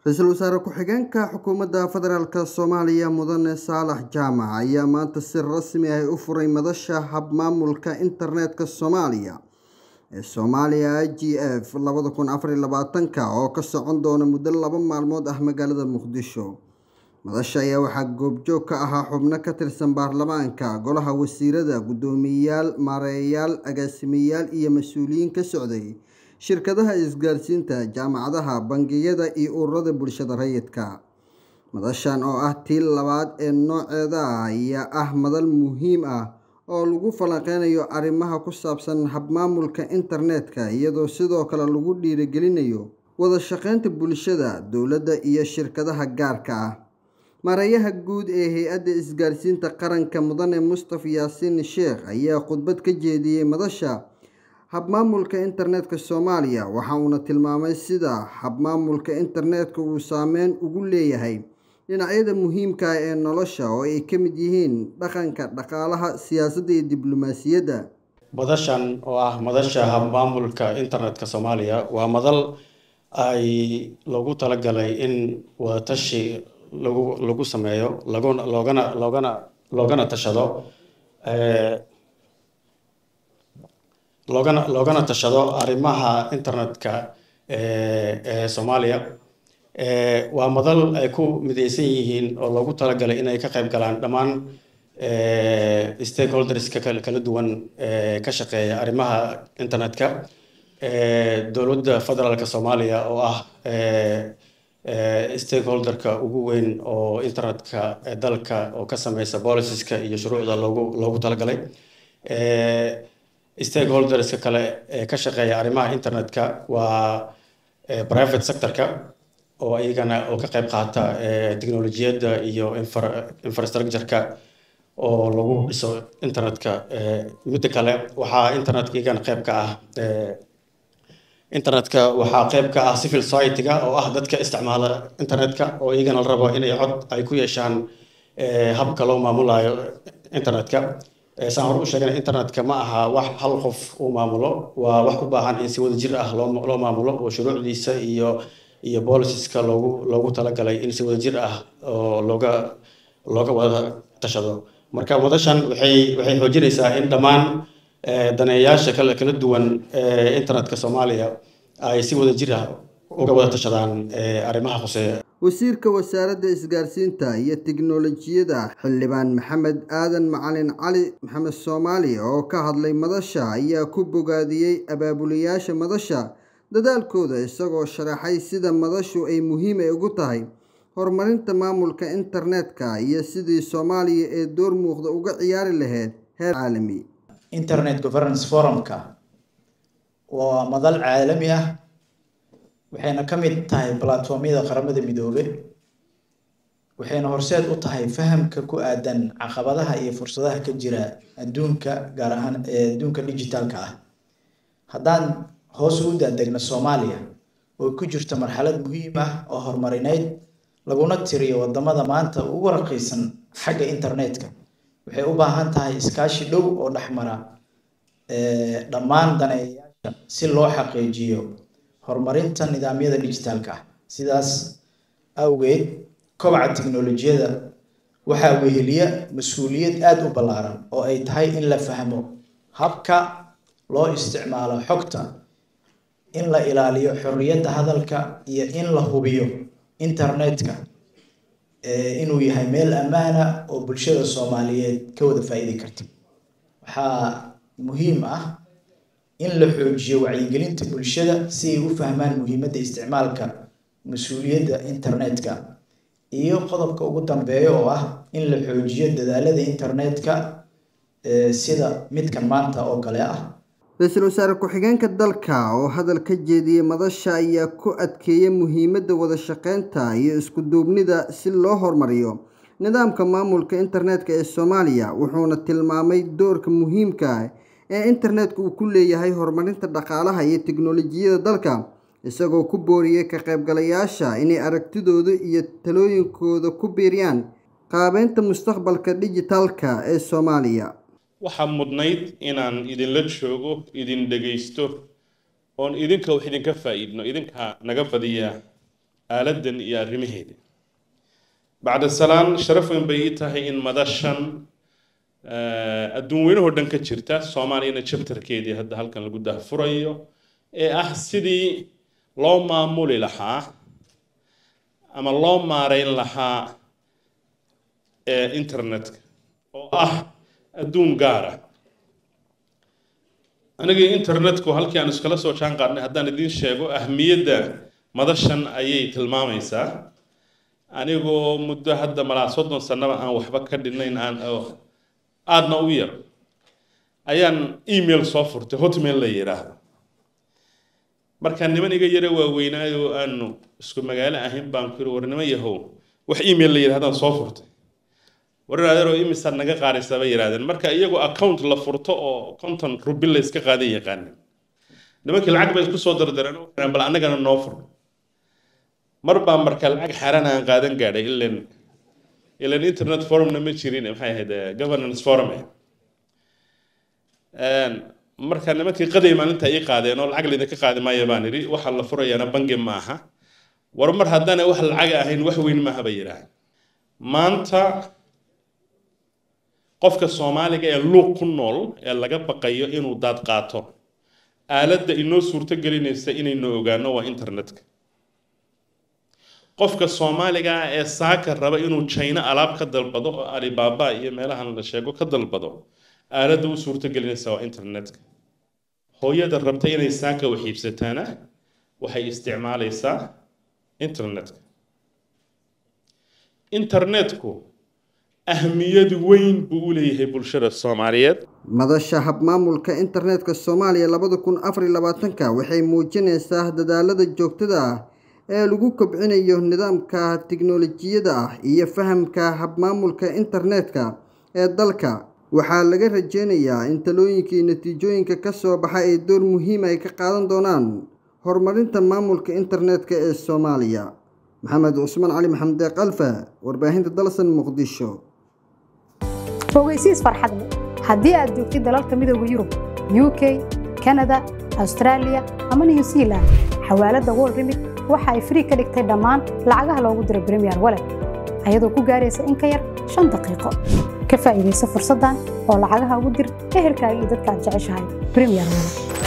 رئيسل وزراء ku-xigeenka xukuumadda federaalka Soomaaliya Mudane Saalax Jaamac ayaa maanta si rasmi ah u furay madasha hab-maamulka internetka Soomaaliya ee Soomaaliya IGF 2024 oo ka socon doona muddo 2 maalmood ah magaalada Muqdisho. madasha ayaa waxaa goobjoog ka ahaa xubno ka tirsan baarlamaanka, golaha wasiirada, guddoomiyayaal, maareeyayaal, agaasimayaal iyo mas'uuliyiin ka socday shirkadaha isgaarsiinta, jaamacadaha, bangiyada iyo ururada bulshada rayidka. madashan oo ah tii labaad ee nooceeda ayaa ah madal muhiim ah oo lagu falanqeynayo arrimaha ku saabsan hab-maamulka internetka, iyadoo sidoo kale lagu dhiirigelinayo wada shaqeynta bulshada, dowladda iyo shirkadaha gaarka ah. maareeyaha guud ee hay'adda isgaarsiinta qaranka Mudane Mustafa Yaasiin Sheekh ayaa khudbad ka jeediyay madasha hab-maamulka internetka Soomaaliya, waxa uuna tilmaamay sida hab-maamulka internetka uu saameyn ugu leeyahay dhinacyada muhiimka ah ee nolosha oo ay ka mid yihiin dhaqanka, dhaqaalaha, siyaasadda iyo diblomaasiyadda. madashan oo ah madasha hab-maamulka internetka Soomaaliya waa madal ay loogu talagalay in wada-tashi lagu sameeyo loogana tashado arrimaha internetka ee Soomaaliya. waa madal ay ku mideysan yihiin oo loogu talagalay inay ka qayb galaan dhammaan stakeholderska kala duwan ka shaqeeya arrimaha internetka. dowladda federaalka Soomaaliya oo ah stakeholderka ugu weyn oo internetka dalka oo ka sameysa policieska iyo shuruucda loogu talagalay. stakeholderska kale ee ka shaqeeya arrimaha internetka waa private sectorka oo iyagana oo ka qayb qaata teknolojiyadda iyo infrastructureka oo lagu dhiso internetka. midda kale waxaa internetka iyagana qayb ka ah internetka waxaa qayb ka ah civil society-ga oo ah dadka isticmaala internetka oo iyagana la rabo inay cod ay ku yeeshaan habka loo maamulayo internetka. saan hore u sheegay internetka ma aha wax hal qof uu maamulo, waa wax u baahan in si wadajir ah loo maamulo oo shuruucdiisa iyo policieska loogu talagalay in si wadajir ah oo looga wada tashado. marka madashan waxay xoojinaysaa in dhammaan daneeyayaasha kala duwan internetka Soomaaliya ay si wadajir ah uga wada tashadaan arrimaha khuseeya. wasiirka wasaaradda isgaarsiinta iyo tiknoolajiyadda Xildhibaan Maxamed Aadan Macalin Cali Maxamed Soomaali oo ka hadlay madasha ayaa ku bogaadiyay abaabulayaasha madasha dadaalkooda, isagoo sharaxay sida madashu ay muhiim ugu tahay horumarinta maamulka internetka iyo sidii Soomaaliya ee door muuqda uga ciyaari lahayd heer caalami. Internet Governance Forum-ka waa madal caalami ah, waxayna ka mid tahay platformyada qaramada midoobay, waxayna horseed u tahay fahamka ku aadan caqabadaha iyo fursadaha ka jira adduunka, gaar ahaan adduunka digitalka ah. haddaan hoos u daadegno Soomaaliya oo ku jirta marxalad muhiim ah oo horumarineed, laguna tiriyo wadamada maanta ugu raqiisan xagga internetka, waxay u baahan tahay iskaashi dhow oo dhexmara dhammaan daneeyayaasha si loo xaqiijiyo horumarinta nidaamyada digitalka ah. sidaas awgeed, kobaca tiknoolajiyada waxaa weheliya mas'uuliyad aad u ballaaran oo ay tahay in la fahmo habka loo isticmaalo xogta, in la ilaaliyo xorriyadda hadalka, iyo in la hubiyo internetka inuu yahay meel ammaan ah oo bulshada Soomaaliyeed ka wada faa'iidi karta. waxaa muhiim ah in la xoojiyo wacyigelinta bulshada si ay u fahmaan muhiimadda isticmaalka mas'uuliyadda internetka. iyo qodobka ugu dambeeya oo ah in la xoojiyo dadaalada internetka sida midkan maanta oo kale ah. Ra'iisul Wasaare ku-xigeenka dalka oo hadal ka jeediyay madasha ayaa ku adkeeyay muhiimadda wada shaqeynta iyo isku duubnida si loo horumariyo nidaamka maamulka internetka ee Soomaaliya, wuxuuna tilmaamay doorka muhiimka ah ee internetku uu ku leeyahay horumarinta dhaqaalaha iyo tiknoolajiyadda dalka, isagoo ku booriyay ka qaybgalayaasha inay aragtidooda iyo talooyinkooda ku biiriyaan qaabeynta mustaqbalka digitalka ee Soomaaliya. waxaa mudnayd inaan idinla joogo, idin dhageysto, oon idinka wax idinka faa'iidno, idinka naga badiya آلدن يا رمهيد بعد السلام شرف بيتها إن مدشن الدون هو دنك شرتا سومالي إن شبتر كيدي هذا هل كان لقوده فريو أحسدي لو ما مولي لها أما لو ما رين لها إنترنت أو الدون قارة أنا جي إنترنت كو هل كان إسكالا سوشان قارني هذا ندين شيء أهمية مدشن أي تلماميسا أنا جو مدة هذا ملا صدنا سنة أنا وحبك كدينين أنا أدنى وير أيان إيميل صفر تهوتميل ليراه markaan niman iga yara waaweynaayo aanu isku magaalo ahayn baan ku warnimo yahow wax email la yiraahdo soo furtay warraadaro imisa naga qaaraysa bay yiraahdeen marka iyagu account la furto oo konton rubil la iska qaaday yaqaan nimankii lacag bay isku soo dardareen bal annagana noo fur marba marka lacag xaraan aan qaadan gaadhay ilaan internet forum na ma jirin maxay ahayd governance forum marka nimankii qaday maalinta ay qaadeen oo lacag leeyahay ka qaadi maayo baan iri waxa la furayana bangi maaha war mar haddana wax lacag ahayn wax weyn ma haba yiraahdeen maanta qofka Soomaaliga ee luuq ku nool ee laga baqayo inuu daad qaato aaladda inoo suurto gelinaysa inaynu ogaano waa internetka qofka Soomaaliga ee saaka raba inuu China alaab ka dalbado oo Alibaba iyo meelahan la sheego ka dalbado aaladda u suurto gelinaysa waa internetka hooyada rabta inay saaka wax iibsataana waxay isticmaalaysaa internetku ahmiyad weyn buu u leeyahay bulshada Soomaaliyeed madasha habmaamulka internetka Soomaaliya 2024 waxay muujinaysaa dadaalada joogtada ah ee lagu kobcinayo nidaamka tiknoolajiyada iyo fahamka habmaamulka internetka ee dalka waxaa laga rajeynayaa in talooyinkii natiijooyinka ka soo baxay ay door muhiim ah ka qaadan doonaan horumarinta maamulka internetka ee Soomaaliya maxamed Usman Ali Maxamed Qalfa warbaahinta dalsan Muqdisho fogeysiis farxad haddii aad joogtid dalalka midowga Yurub UK Canada Australia ama New Zealand xawaalada World Remit waxa ay free ka dhigtay dhammaan lacagaha loogu diro Premier Wallet ayadoo ku gaaraysa in ka yar 5 daqiiqo ka faa'iideyso fursadan oo lacagaha ugu dir ehelkaaga iyo dadka aad jeceshahay Premier Wallet